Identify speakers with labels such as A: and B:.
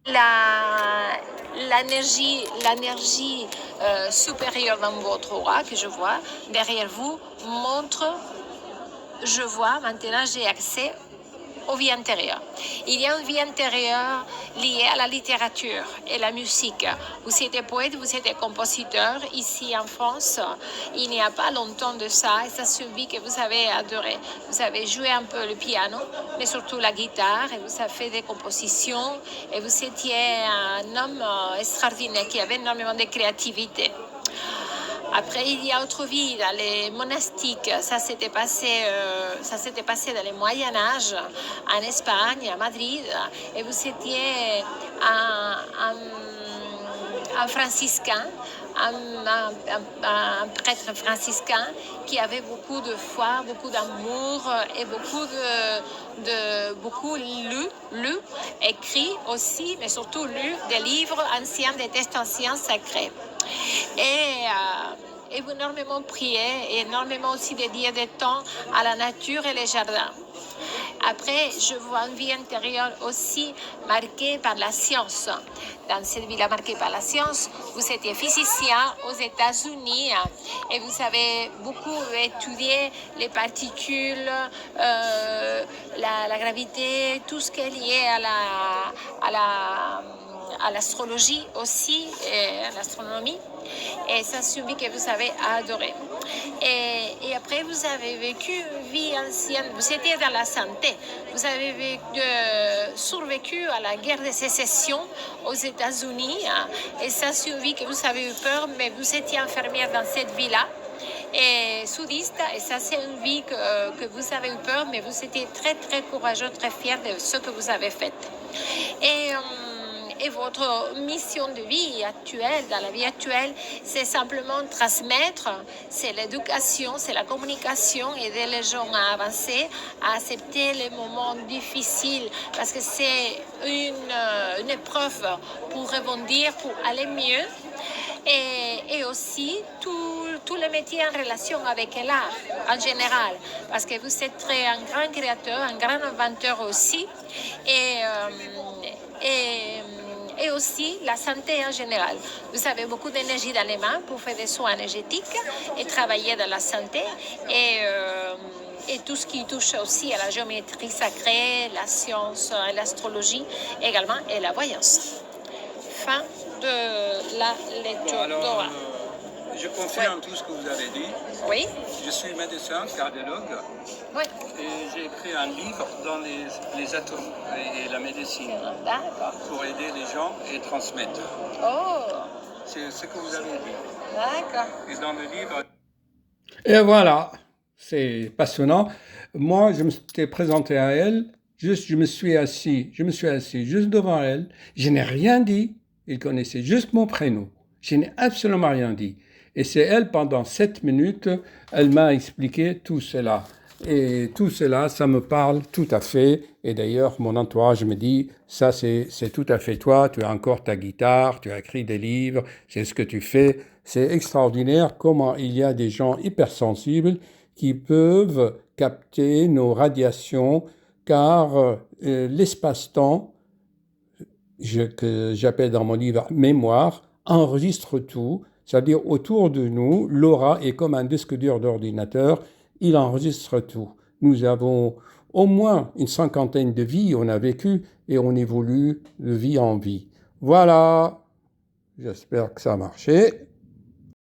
A: L'énergie supérieure dans votre aura que je vois derrière vous montre, je vois maintenant, j'ai accès aux vies intérieures. Il y a une vie intérieure liée à la littérature et la musique. Vous êtes poète, vous êtes compositeur ici en France. Il n'y a pas longtemps de ça, et ça c'est une vie que vous avez adoré. Vous avez joué un peu le piano, mais surtout la guitare, et vous avez fait des compositions, et vous étiez un homme extraordinaire qui avait énormément de créativité. Après, il y a autre vie, dans les monastiques. Ça s'était passé dans le Moyen Âge, en Espagne, à Madrid. Et vous étiez un franciscain, un prêtre franciscain qui avait beaucoup de foi, beaucoup d'amour et beaucoup lu, écrit aussi, mais surtout lu des livres anciens, des textes anciens sacrés. Et vous énormément prié et énormément aussi dédié de temps à la nature et les jardins. Après, je vois une vie intérieure aussi marquée par la science. Dans cette vie-là marquée par la science, vous étiez physicien aux États-Unis et vous avez beaucoup étudié les particules, la gravité, tout ce qui est lié à l'astrologie aussi, et à l'astronomie. Et ça, c'est une vie que vous avez adoré. Et après, vous avez vécu une vie ancienne. Vous étiez dans la santé. Vous avez survécu à la guerre de sécession aux États-Unis. Et ça, c'est une vie que vous avez eu peur, mais vous étiez infirmière dans cette vie-là. Et soudiste, et ça c'est une vie que vous avez eu peur, mais vous étiez très très courageux, très fier de ce que vous avez fait. Et votre mission de vie actuelle, dans la vie actuelle, c'est simplement transmettre, c'est l'éducation, c'est la communication, aider les gens à avancer, à accepter les moments difficiles, parce que c'est une épreuve pour rebondir, pour aller mieux. Et aussi tous les métiers en relation avec l'art en général, parce que vous êtes un grand créateur, un grand inventeur aussi, et aussi la santé en général. Vous avez beaucoup d'énergie dans les mains pour faire des soins énergétiques et travailler dans la santé et tout ce qui touche aussi à la géométrie sacrée, la science, l'astrologie également et la voyance. Fin de la lecture d'Aura.
B: Je confirme tout ce que vous avez dit.
A: Oui.
B: Je suis médecin, cardiologue.
A: Oui.
B: Et j'ai écrit un livre dans les atomes et la médecine.
A: D'accord.
B: Pour aider les gens et transmettre.
A: Oh.
B: C'est ce que vous avez dit.
A: D'accord.
B: Et dans le livre...
C: Et voilà, c'est passionnant. Moi, je me suis présenté à elle, je me suis assis juste devant elle. Je n'ai rien dit. Il connaissait juste mon prénom. Je n'ai absolument rien dit. Et c'est elle, pendant 7 minutes, elle m'a expliqué tout cela. Et tout cela, ça me parle tout à fait. Et d'ailleurs, mon entourage me dit, ça c'est tout à fait toi, tu as encore ta guitare, tu as écrit des livres, c'est ce que tu fais. C'est extraordinaire comment il y a des gens hypersensibles qui peuvent capter nos radiations, car l'espace-temps, que j'appelle dans mon livre mémoire, enregistre tout. C'est-à-dire autour de nous, l'aura est comme un disque dur d'ordinateur, il enregistre tout. Nous avons au moins une 50aine de vies, on a vécu et on évolue de vie en vie. Voilà, j'espère que ça a marché.